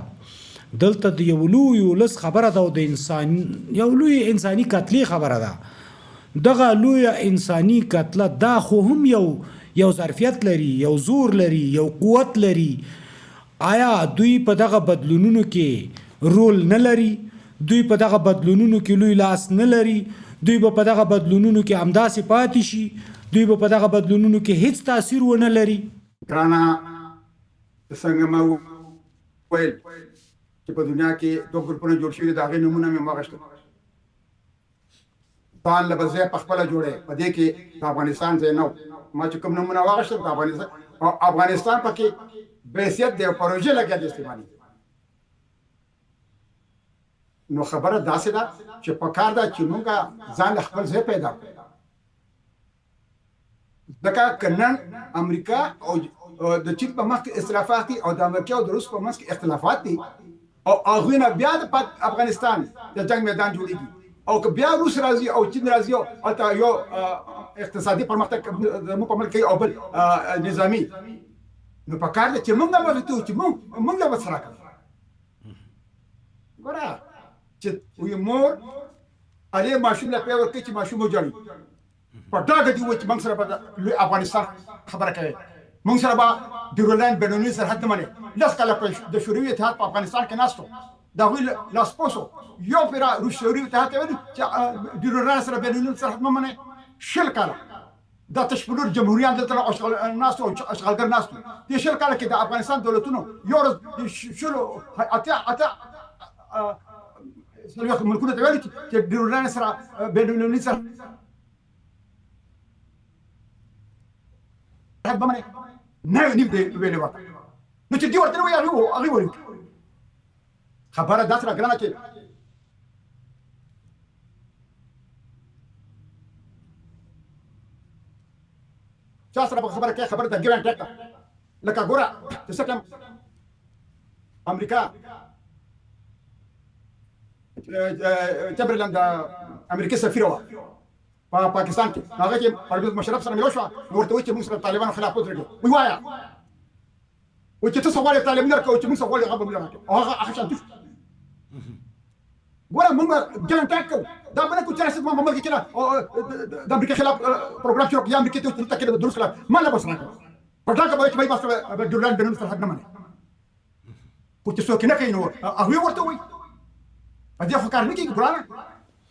دلته د یو لوی ولس خبره ده او د یو لوی انساني قتلې خبره ده. دغه لوی انساني قتله دا خو هم یو ظرفیت لري، یو زور لري، یو قوت لري. آیا دوی په دغه بدلونونو کې رول نه لري؟ دوی په دغه بدلونونو کې لوی لاس نه لري؟ دوی په دغه بدلونونو کې همداسې پاتې شي؟ دوی په دغه بدلونونو کې هیڅ تاثیر ونه لري؟ ګرانه څنګه ما ویل چې په دنیا کې دوه ګروپونه جوړ شوي د هغې نومونه مې واخیستل. پان له به ځای په خپله جوړی په دې کې د افغانستان ځای نه و. ما چې کوم نومونه واخیستل د افغانستان پکې بحیثیت د یو پروژې لګیا د استعمالي. نو خبره داسې ده چې پکار ده چې موږ ځان له خپل ځای پیدا کړو. ځکه که نن امریکا او د چین په مخ کې اختلافات دي او د امریکا او د روس په منځ کې اختلافات دي او هغوی نه بیا د افغانستان د جنگ میدان جوړېږي او که بیا روس راځي او چین راځي او هلته یو اقتصادي پرمختګ زموږ په ملک کوي او بل نظامي، نو پکار ده چې موږ مخې ته چې موږ له ورسره کوو. ګوره چې وي مور علي ماشوم له پیور کې چې ماشوم وجړي په ډاګه دی و چې موږ سره به افغانستان خبره کوي موږ سره به ډیورلند بینونی سرحد نه مني لس کاله د شوروي اتحاد په افغانستان کې ناستو دا ویل لاس پوسو یو پیرا روسي اتحاد ویل چې ډیورلند سره بینونی سرحد نه مني شل کاله دا تشبلور جمهوریت دلته اشغال ناستو اشغالګر ناستو د شل کاله کې د افغانستان دولتونو یو شلو اته سلوخ ملکونه ته ویل چې ډیورلند سره بینونی سره هغه باندې نه نیم دی ویلې وکړه نو چې دی ورته وایي هغه وایي خبره دا سره ګرانه چې چا سره خبره کوي خبره د ګران ټاکه لکه ګوره چې څنګه امریکا چمبرلین د امریکا سفیر و په پاکستان کې هغه چې پرویز مشرف سره ملو شو ورته وایي چې موږ سره طالبانو خلاف وکړو وی وایا و چې تاسو غواړئ طالبان درکو چې موږ سره غواړو هغه بل راکړو هغه شانتي ګوره موږ ګران ټاکو دا باندې کو چې رسېد ما مملکت کې د امریکا خلاف پروګرام شروع کړ امریکا ته تل تکړه درس خلاف ما لا بس راکړو په ټاکه به چې بای بس ډیورلند بینون سره حد نه مني کو چې څوک نه کوي نو هغه ورته وایي ا دې فکر نه کوي ګرانه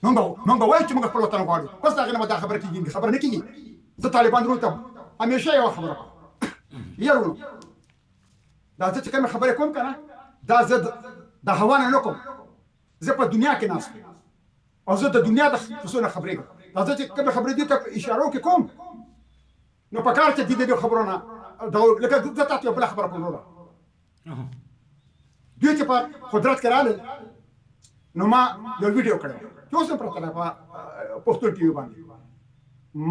موږ وایو چې موږ خپل وطن غواړو بس دا غنه دا خبره کیږي خبره نه کیږي زه طالبان دروته همیشه یو خبره یارو دا چې کوم خبره کوم کنه دا زه د هوا نه کوم زه په دنیا کې ناس او زه د دنیا د څه خبرې کوم دا چې کوم خبرې دي ته اشاره کوم نو په کار چې دې خبرونه دا لکه د تاسو بل خبره کوم دوی چې په قدرت کې رااله نو ما یو ویډیو کړو چې اوس په پرته په پښتو ټي وي باندې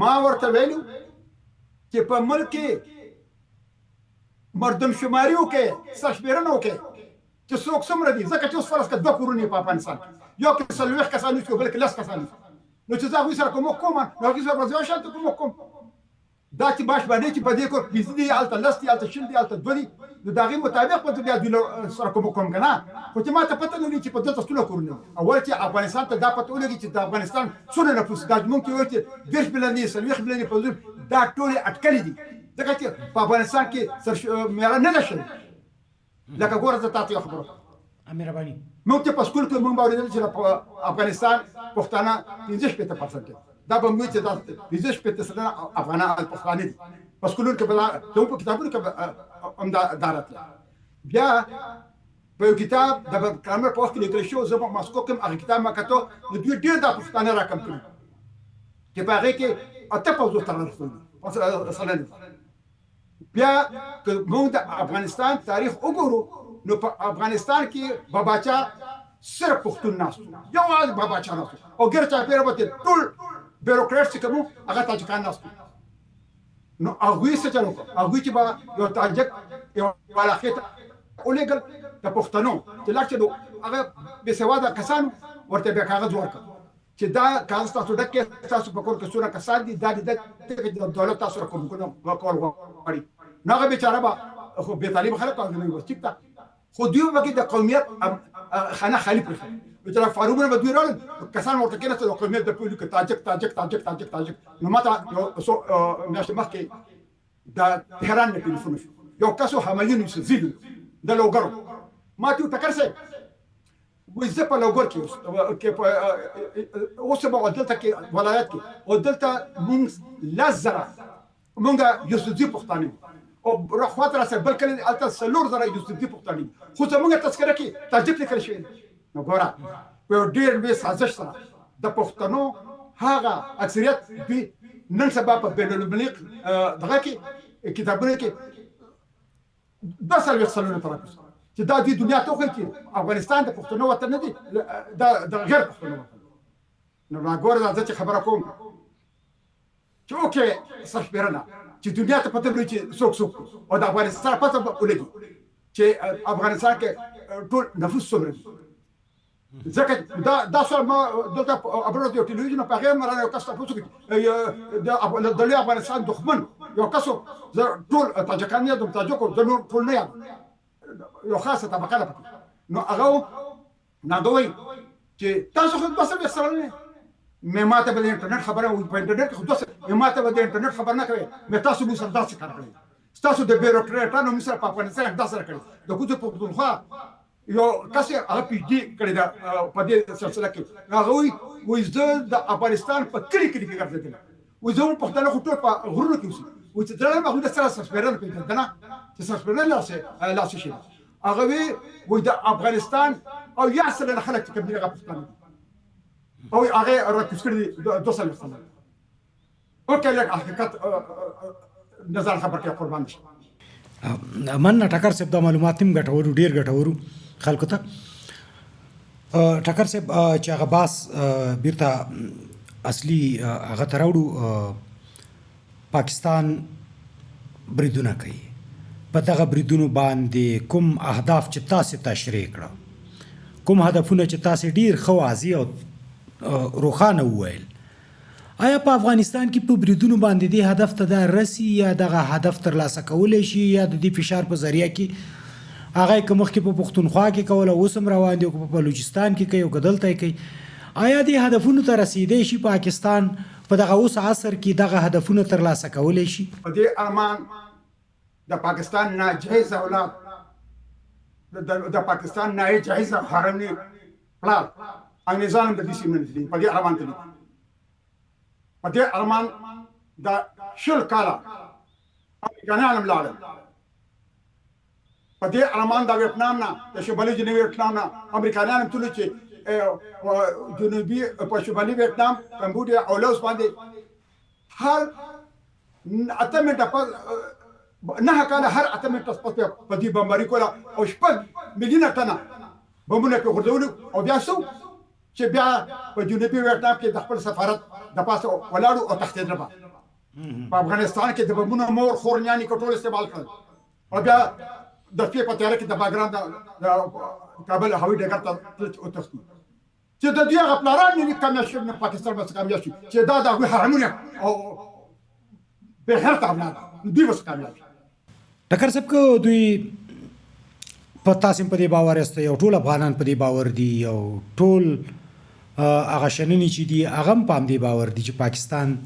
ما ورته ویلو چې په ملک کې مردم شماري وکړي سشبيرنه وکړي چې څوک څومره دي ځکه چې اوس فرض کړه 2 کورونه په افغانستان یو کې سلوخ کسانو چې بل کې لاس کسانو نو چې زه سره کوم نو کې سره راځي شانت کوم دا چې باش باندې چې په دې کو بيزدي الته لستي الته شل دي الته دوی نو دا غي مطابق په دې د سره کوم کنه خو چې ما ته پته نه چې په دې تاسو کورونه اول چې افغانستان ته دا پته ولګي چې د افغانستان څونه نفوس دا ممکن وي چې 10 بلني سلوخ بلني په دا ټول اټکلې دي ځکه چې په افغانستان کې معیار نه نشي لکه ګوره ته تاسو خبره امیر ابانی موږ ته په سکول کې موږ باندې چې په افغانستان پښتانه 15% دا به موږ چې دا 15% افغانان پښتانه دي په سکولونو کې بل ته په کتابونو کې هم دا دارت بیا په کتاب د کامر په وخت کې لیکل شو زه په ماسکو کې هغه کتاب ما کتو د دوی ډېر د پښتانه راکم کړی چې په هغه کې اته په وزو تر مثلا بیا که موږ د افغانستان تاریخ وګورو نو په افغانستان کې باباچا صرف پښتون ناست یو واز باباچا ناست او ګرچا پیره به ټول بیروکرات چې کوم هغه تاجکان ناست نو هغه څه چلو هغه چې با یو تاجک یو علاقه اولګل د پښتنو چې لاکه هغه به سواده کسان ورته به کاغذ ورکړ چې دا کاغذ تاسو ډکه تاسو په کور کې څونه کسان دي دا د دولت تاسو کوم کول غواړي نو هغه بیچاره به خو به تعلیم خلک او نه ورچک تا خو دوی وکي د قومیت خانه خالی پر چې فارومونه به دوی راول کسان ورته کېنه د قومیت د پولیو کې تاجک نو ماته سو میاشت مخکې د تهران نه ټلیفون شو یو کسو همایون زید د لوګرو ما ته تکرسه وې زه په لوګر کې اوس په دلته کې ولایت کې او دلته مونږ لزره مونږ یوسفزي پښتانه او راخوات را سره بل کله الته سلور زره یوسفزي پښتانه خو زمونږ تذکره کې تاجک لیکل شوی نو ګوره په ډېر به سازش سره د پښتنو هغه اکثریت به نن سبا په بین الملل دغه کې کتابونه کې د سلوي سلونه ترکس چې دا د دنیا ته خو کې افغانستان د پښتنو وطن نه دی د غیر پښتنو وطن نو راګور دا چې خبره کوم چې اوکې سشبيرنه چې دنیا ته پته لري چې څوک او د افغانستان پته ولګي چې افغانستان کې ټول نفوس څومره ځکه دا څو ما دلته ابرو د ټلویزیون په هغه مرانه یو کس تاسو کې د افغانستان دښمن یو کس ټول تاجکان نه د تاجکو د نور ټول نه یو خاصه طبقه ده نو هغه ناګوي چې تاسو خو بس به سره نه مې ماته به انټرنیټ خبره وي په انټرنیټ خو تاسو مې ماته به انټرنیټ خبر نه کوي مې تاسو به سره داسې کار کوي تاسو د بیروکراتانو مثلا په افغانستان داسې کړی د کوڅه په پښتونخوا یو کس هغه پی ډي کړی دا په دې سلسله کې هغه وي زه د افغانستان په کلی کې ګرځېدل وي زه په پښتنه خو ټول په غرونو کې اوسم وي چې دا ما هغه سره سپیرل پیدا کنه چې سپیرل لاسه شي هغه وي د افغانستان او یا سره خلک چې کوم هغه پښتانه او هغه راکوس کړی 200 سنه او کله حقیقت نظر خبر کې قربان شي من ټکر صاحب د معلومات هم ګټورو ډیر ګټورو خلکو ته ټکر صاحب چې هغه باس بیرته اصلي هغه تراوړو پاکستان بریدونه کوي په دغه بریدونو باندې کوم اهداف چې تاسو تشریح کړه کوم هدفونه چې تاسو ډیر خو واضح او روښانه وویل آیا په افغانستان کې په بریدونو باندې د هدف ته د رسی یا دغه هدف ترلاسه کولای شي یا د دې فشار په ذریعہ کې هغه کوم مخکې په پښتونخوا کې کول او سم روان دي او په بلوچستان کې کوي او کدلته کوي آیا د هدفونو ته رسیدای شي پاکستان په دغه اوس عصر کې دغه هدفونه ترلاسه کولای شي په دې ارمان د پاکستان ناجایز اولاد د پاکستان ناجایز حرمي پلان انګریزان د دې سیمې په دې ارمان ته په دې ارمان د شل کاله امریکایانو ملاله په دې ارمان د ویتنام نه د شمالي جنوبي ویتنام نه امریکایانو ټول چې جنوبي په شمالي ویتنام کمبودیا او لاوس باندې هر اتمنټ نه کاله هر اتمنټ په دې بمباري کوله او شپږ ملیونه ټنه بمونه په غردول او بیا سو چې بیا په جنوبي ویتنام کې د خپل سفارت د پاسه ولاړو او تختید ربا په افغانستان کې د بمونو مور خورنیانی کټول استعمال کړ او بیا د فی په تیار کې د باګراند د کابل هوایي ډګر ته او تختی چې د دې غپلاران نه کامیاب شي نه پاکستان بس کامیاب شي چې دا د حرمونه او به هر تعامل دوی بس کامیاب ټکر صاحب کو دوی په تاسو په دې باور است یو ټول افغانان په دې باور دي او ټول هغه شننې چې دي هغه په دې باور دي چې پاکستان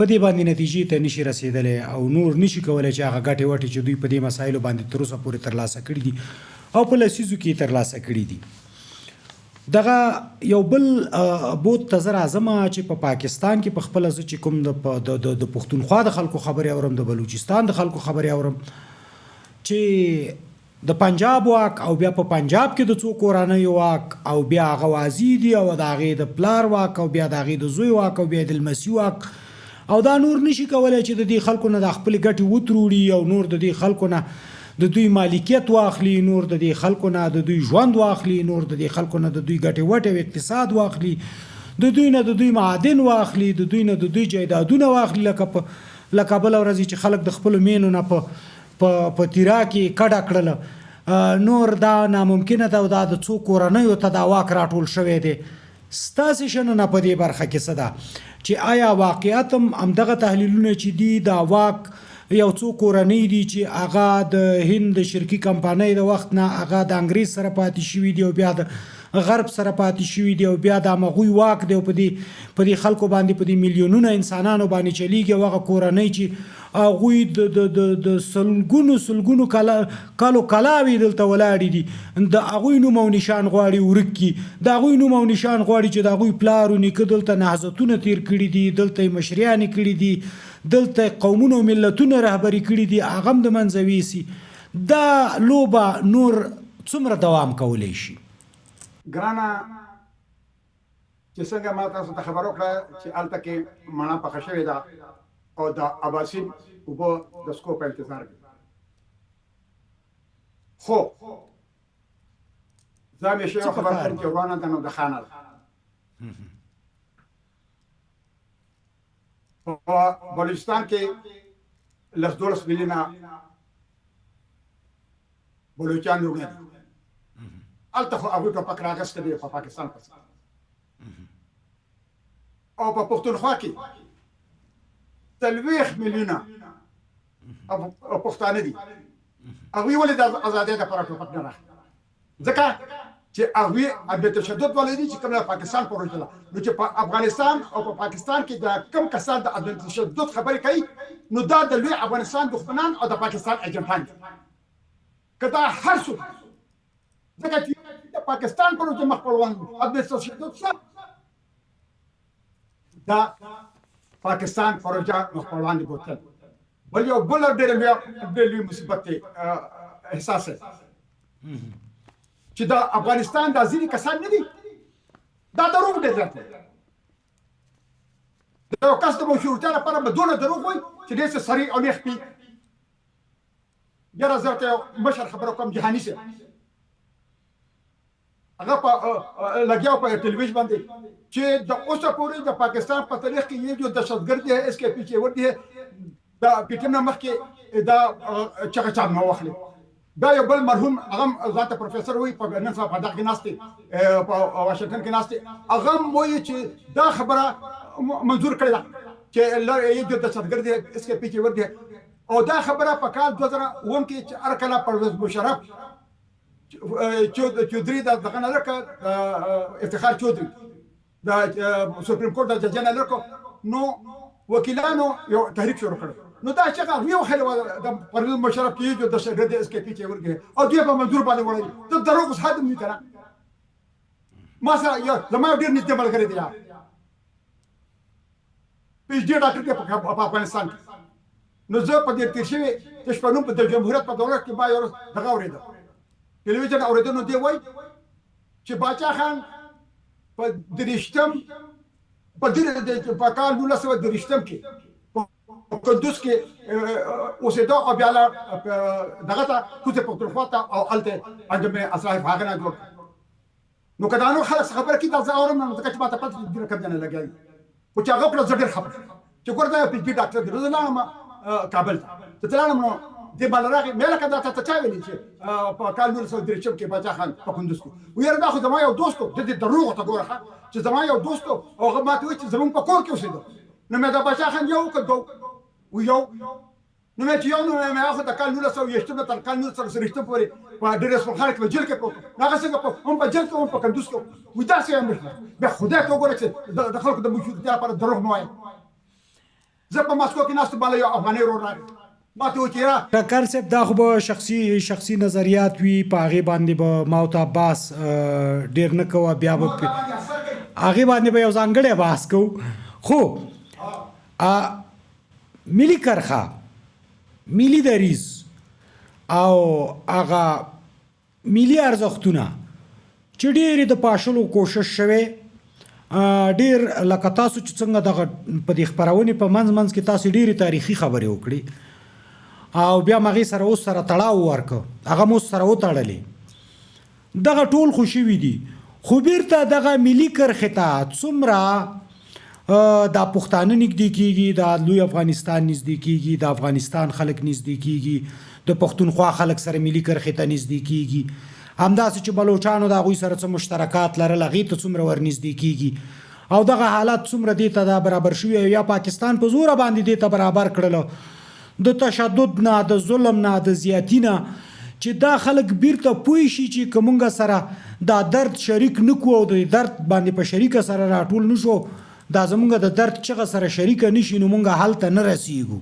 په دې باندې نتیجې ته نشي رسیدلی او نور نشي کولای چې هغه ګټې وټې چې دوی په دې مسایلو باندې تر اوسه پورې ترلاسه کړي دي او په لسیزو کې ترلاسه کړي دي دغه یو بل بوت ته زه راځم چې په پاکستان کې په خپله زه چې کوم د پښتونخوا د خلکو خبرې اورم د بلوچستان د خلکو خبرې اورم چې د پنجاب واک او بیا په پنجاب کې د څو کورنیو واک او بیا هغه واضح دي او د هغې د پلار واک او بیا د هغې د زوی واک او بیا د لمسي واک او دا نور نشي کولی چې د دې خلکو نه د خپلې ګټې وتروړي او نور د دې خلکو نه د دوی مالکیت واخلي نور د دې خلکو نه د دوی ژوند واخلي نور د دې خلکو نه د دوی ګټې وټې او اقتصاد واخلي د دوی نه د دوی معادن واخلي د دوی نه د دوی جایدادونه واخلي لکه بله ورځ چې خلک د خپلو مینو نه په تیرا کې کډه کړله نور دا ناممکنه ده او دا د څو کورنیو ته دا واک راټول شوی دی ستاسې شننه په دې برخه کې څه ده چې آیا واقعیت همدغه تحلیلونه چې دي دا واک یو څو کورنۍ دي چې هغه د هند د شرکي کمپنۍ د وخت نه هغه د انګریز سره پاتې شوي دي او بیا د غرب سره پاتې شوي دي او بیا د همغوی واک دی او په دې خلکو باندې په دې میلیونونه انسانانو باندې چلیږي او هغه کورنۍ چې هغوی د سلګونو کالو کلاوې دلته ولاړې دي د هغوی نوم او نشان غواړي ورک کي د هغوی نوم او نشان غواړي چې د هغوی پلار او نیکه دلته نهضتونه تیر کړي دي دلته یې مشریانې کړي دي دلته قومونه او ملتونه رهبري کړي دي هغه هم د منځه ویسي دا لوبه نور څومره دوام کولی شي ګرانه چې څنګه ما تاسو ته خبر وکړه چې هلته کې مڼه پخه شوې ده او د اباسین اوبه د سکو په انتظار کې خو زه همیشه یو خبر کړم چې ورانه ده نو د خانه ده په بلوچستان کې 12 میلیونه بلوچان وګړي الته خو هغوی ټوپک راغسته دی په پاکستان پسې او په پښتونخوا کې 30 میلیونه پښتانه دي هغوی ولې د ازادۍ دپاره ټوپک نه راخلي ځکه چې هغه د تشدد ولري چې کومه پاکستان پروژه ده نو چې په افغانستان او په پاکستان کې د کم کسان د تشدد خبرې کوي نو دا د لوی افغانستان دښمنان او د پاکستان ایجنټان دي کدا هر څوک ځکه چې د پاکستان پروژه مخ په وړاندې د تشدد دا پاکستان پروژه مخ په وړاندې بوتل بل یو بل ډېر لوی مصیبت دی احساس چې دا افغانستان د ځینې کسان نه دي دا دروغ ډېر زیات دی د یو کس د مشروطیت لپاره به دونه دروغ وایي چې ډېر څه سریع او نیخ پي یاره زه ورته یو مشر خبره کوم جهاني صاحب هغه په لګیاو په ټلویزیون باندې چې د اوسه پورې د پاکستان په تاریخ کې یو دهشتګرد دی اس کې پیچې ور دي دا پیټم مخکې دا چغه چا نو واخلي دا یو بل مرحوم هغه ذات پروفیسور وی په نن سبا په دغه کې ناشته په واشنگټن کې ناشته هغه وایي چې دا خبره منظور کړی ده چې یو دهشتګرد دی اس کې پیچې ور دي او دا خبره په کال 2009 کې چې ارکلا پرویز مشرف چودري د دغه نه لکه افتخار چودري د سپریم کورټ د جج نه لکه نو وکیلانو یو تحریک شروع کړ نو دا چې یو خل د پرویز مشرف کې د شګرد اس کې پیچې ورګه او دوی په منظور باندې وړي ته دروغ صادم نه کړه ما سره یو زما ډیر نږدې ملګری دی پی ایچ ډي ډاکټر کې په افغانستان نو زه په دې تیر شوی د شپږم په جمهوریت په دوره کې ما یو دغه اورېده ټلویزیون اوریدنه دی وای چې باچا خان په درشتم په دې په کال 1913 کې په قندوز کې اوسېدا او بیا دغه ته کوڅه پختونخوا ته او الته انجام اصلاح هغه نه جوړ نو کدانو خلک خبر کې دا زاورم نو ځکه چې ما ته پته دې کوم نه لګای او چې هغه پر ځګر خبر چې ګوردا په دې ډاکټر دی نه ما کابل ته تلانم نو د بلراغ مله کدا ته چا ویلی چې په کال 1913 کې باچا خان په کندوز کې ویره دا خو زما یو دوست د دې دروغ ته ګوره چې زما یو دوست او هغه ماته وایي چې زمون په کور کې اوسېده نو مې دا باچا خان یو کډو ویو نو مې چې یو نو مې هغه د کال 1913 تر کال 1913 پورې په ډېر څه خلک په جیل کې پروت هغه څنګه په هم په جیل کې هم په کندوز کې وې دا څه هم به خدای ته وګوره چې د خلکو د مشروطیت لپاره دروغ نه وایي زه په ماسکو کې ناست بالا یو افغاني ورور راغی ماته وچیرا ډاکټر صاحب دا خو به شخصي نظریات وي په هغې باندې به ماوت عباس ډېر نه کوه بیا به هغې باندې به یو ځانګړی بحث کوو خو ملي کرښه ملي دریځ او هغه ملي ارزښتونه چې ډېرې د پاشلو کوشش شوی ډېر لکه تاسو چې څنګه دغه په دې خپرونې په منځ کې تاسو ډېرې تاریخي خبرې وکړي او بیا مغې سره اوس سره تړاو ورکه هغه مو سره وتړلې دغه ټول خو شوي دي خو بیرته دغه ملي کرښې ته څومره دا پښتانه نږدې کېږي دا لوی افغانستان نږدې کېږي د افغانستان خلک نږدې کېږي د پښتونخوا خلک سره ملي کرښې ته نږدې کېږي همداسې چې بلوچانو د هغوی سره څه مشترکات لرل هغې ته څومره ور نږدې کېږي او دغه حالات څومره دې ته دا برابر شوي یا پاکستان په زوره باندې دې ته برابر کړله د تشدد نه د ظلم نه د زیاتی نه چې دا خلک بیرته پوه شي چې که مونږ سره دا درد شریک نه کړو او د درد باندې په شریکه سره راټول نه شو دا زمونږ د درد چغه سره شریکه نه شي نو مونږ هلته نه رسیږو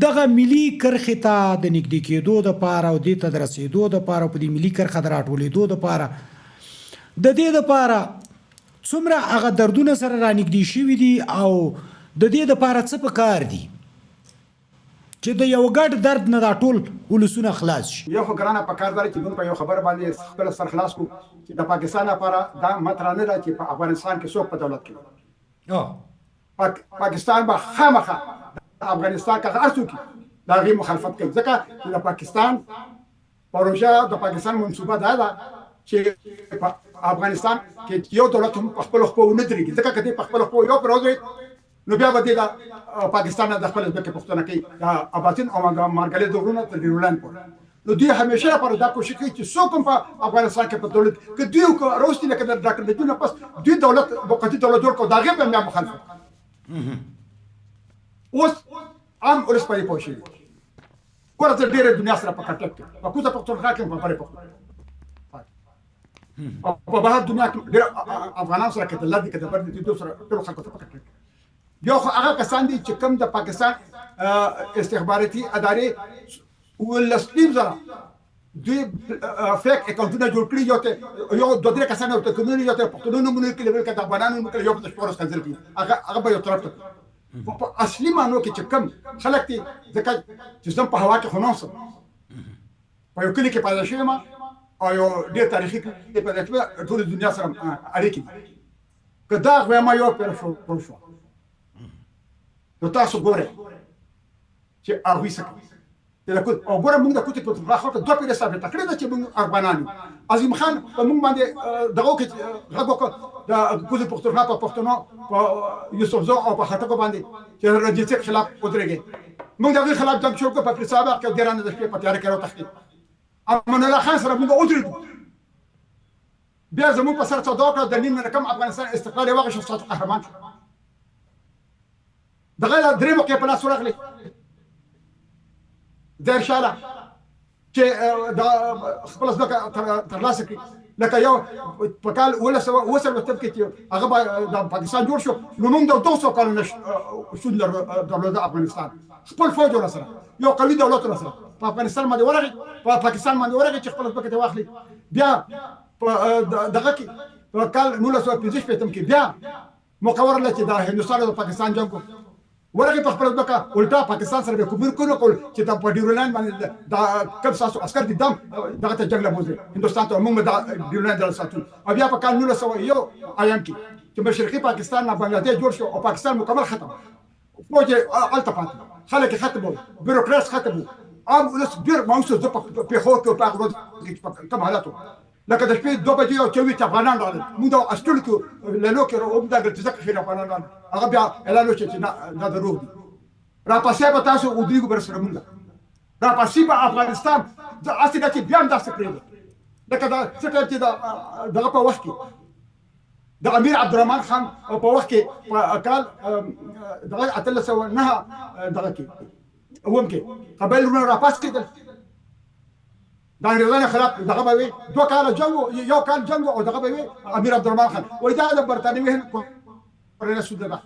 دغه ملي کرښې ته د نږدې کېدو دپاره او دې ته د رسېدو دپاره او په دې ملي کرښه د راټولېدو دپاره د دې دپاره څومره هغه دردونه سره رانږدې شوي دي او د دې دپاره څه پکار دي چې د یو ګډ درد نه دا ټول ولسونه خلاص شي یو خو ګرانه پکار دی چې موږ په یو خبره باندې خپل سر خلاص کو چې د پاکستان لپاره دا مطرح نه ده چې په افغانستان کې څوک په دولت کې پاکستان به خامخا افغانستان کې هر څوک دا غي مخالفت کوي ځکه د پاکستان پروژه د پاکستان منصوبه ده چې په افغانستان کې یو دولت هم په خپل خپل نه درېږي ځکه کله په خپل خپل یو پروژه نو بیا به دا پاکستان د خپل ځمکې پښتنه کوي دا اباتین او مارګلې دورونه تر ډیرولند پورې نو دوی همیشه پر دا کوشش کوي چې څوک هم په افغانستان کې په دولت کې دوی روستي لکه د ډاکټر دجونه پس دوی دولت وقتی دولت جوړ کو داغه په میا مخالفت اوس عام ورس پرې پوښي ورته ډیره دنیا سره په کټک په کوڅه پښتونخوا کې په پرې پښتون او په بهر دنیا کې ډېر افغانان سره کته لدی کته پر دې دوه سره ټول خلکو ته پکړ یو هغه کسان دي چې کوم د پاکستان استخباراتي ادارې ولسلیم زره دوی فیک اکاونټونه جوړ کړي یو دوه درې کسان ته کومې یو ته پښتون نومونه کې لول کته افغانانو کې یو په شپږ څنګه کې هغه به یو طرف ته په اصلي معنی کې چې کوم خلک دي ځکه چې زم په هوا کې خنوسه په یو کلی کې پیدا شوی ما او یو ډېر تاریخي کې پیدا شوی ټول دنیا سره اړیکې که دا ما یو پر شو نو تاسو ګورئ چې هغوی څه کوي او ګوره موږ د کوټې په خاطر دوه پیرې ثابته کړې ده چې موږ افغانان یو عظیم خان په موږ باندې دغه کې غږ وکړ د کوټې پښتونخوا په پښتنو په یوسفزو او په خټکو باندې چې رجیسټر خلاف ودرېږي موږ دغه خلاف جنګ شروع کړ په پرسابق کې ډیرانه د شپې په تیار کې راوتښتې امان الله خان سره موږ ودرېږو بیا زموږ په سر څه دوکړه د نیم نه کم افغانستان استقلال یې واغېست ساتو قهرمان شو دغه درې موقع په لاس ورغلې دیر شاله چې د خپل ځمکه ترلاسه کړي لکه یو په کال 1970 کې چې هغه د پاکستان جوړ شو نو موږ د 200 کالونو شون درلود افغانستان خپل فوج سره یو قوي دولت سره په افغانستان باندې ورغی په پاکستان باندې ورغی چې خپل ځمکه ته واخلي بیا دغه کې په کال 1955 کې بیا مقرر لته چې د هندوستان او پاکستان جنگ ورغه په خپل ځکه الټا پاکستان سره به کومر کول چې د ډیورلاند باندې د کب ساسو عسكر دي دم دغه ته جنگ لموزه هندوستان ته موږ د ډیورلاند دل ساتو او بیا په کال 1901 ايام کې چې مشرقي پاکستان نه بنگلاديش جوړ شو او پاکستان مکمل ختم فوج التفات خلک ختم بیروکراټ ختم عام ولس ډیر ماوسه د په خو کې په هغه کوم حالاتو لکه د شپې 2 بجې او 24 افغانان راغلل موږ د استل کې لنو کې او د ځکه خیر افغانان هغه بیا اعلان وشو چې دا دروغ دي را پاسې به تاسو ودریګو بر سره موږ را پاسې په افغانستان د اصلي چې بیا هم داسې کړی لکه دا څه چې دغه په وخت کې د امیر عبدالرحمن خان په وخت کې په کال دغه 1309 دغه کې اوم کې قبایل را پاس کېدل دا انګریزانو خلاف دغه به وي 2 کال جنگ یو کال جنگ او دغه به وي امیر عبدالرحمن خان وای دا د برتانوي پرې رسول ده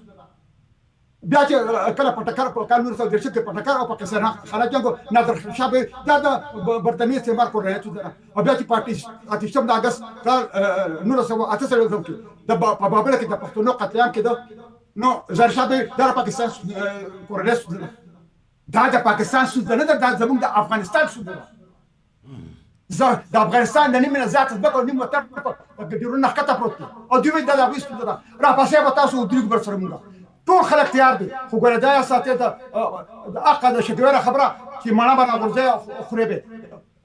بیا چې کله پټکر په کال 1930 کې پټکر او په کسر خلاص جنگ نادر شاه به دا د برتانوي استعمار کول راځي او بیا چې پارټي اتشم د اگست کال 1998 کې د په بابل کې د پښتونو قتلعام کې نو زر شاه به د پاکستان کول راځي دا د پاکستان سود نه ده زموږ د افغانستان سود ده د افغانستان د نیمه ذات ځکه نیمه وطن په ډیرونه ښکته پروت دی او دوی دا د ویستو ده را پاسې به تاسو ودرېږو بر سره موږ ټول خلک تیار دي خو ګوره دا ساتي د اقا د شګوره خبره چې مانا به راغورځي خوري به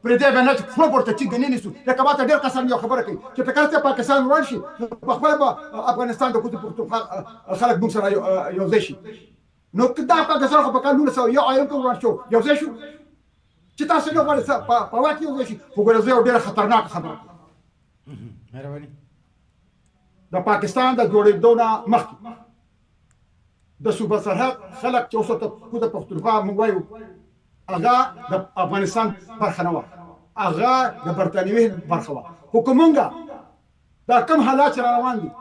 پرې دې باندې چې خو ورته چې غنی نسو لکه ماته ډېر کسان یو خبره کوي چې په کارته پاکستان ورشي په خپل افغانستان د کوټ پښتونخوا خلک موږ سره یو ځای شي نو دا پاکستان خو په کال 1901 آیو کې ورشو یو ځای شو چې تاسو نه غواړئ په واقع یو شي خو ګوره زه ډېره خطرناک خبره مهرباني د پاکستان د جوړېدو نه مخکې د صوبه سرحد خلک چې اوس ته کوټه پښتونخوا موږ وایو هغه د افغانستان برخه نه وه هغه د برتانوي برخه وه خو که موږ دا کوم حالات را روان دي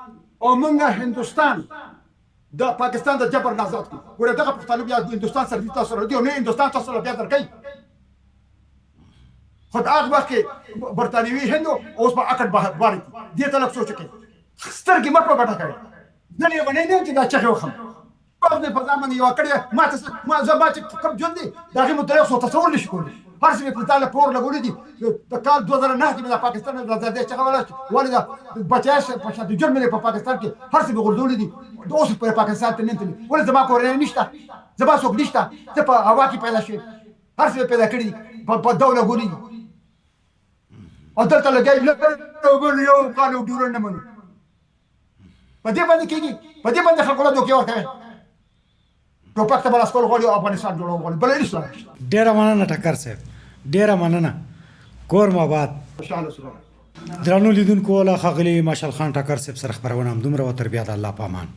او موږ هندوستان د پاکستان د جبر نه آزاد کړو ګوره دغه پښتانه بیا هندوستان سره دي تاسو ردي او نه هندوستان تاسو بیا درکوي خود هغه وخت کې برتانوي هندو اوس په اکټ بار دي دې ته لږ سوچ وکړئ سترګې مه په ګټه کوئ ځنې یې ونې نه چې دا چغې وخم په دې په ځان باندې یوه کړې ما چې کوم ژوند دی د هغې متعلق څو تصور نه شي کولی هر څه مې په ځان پور لګولي دي د کال 2009 کې مې د پاکستان د آزادۍ چغه ویله ولې د بچیاش په شان د جرم مې په پاکستان کې هر څه مې غورځولي دي اوس په پاکستان ته نه تللي ولې زما کورنۍ نشته زما څوک نشته زه په هوا کې پیدا شوی هر څه پیدا کړي په دو لګولي دي او دلته لګی یو قانون ډیورن نه منو په دې باندې کېږي په دې باندې خلکو له دوکې ورکوي ټوپک ته به لاس کول غواړي او افغانستان جوړول غواړي بله هېڅ لاره نشته ډېره مننه ټکر صاحب ډېره مننه کور مو آباد خوشحاله اوسئ درنو لیدونکو له ښاغلي ماشال خان ټکر صاحب سره خپرونه همدومره وه تر بیا د الله په امان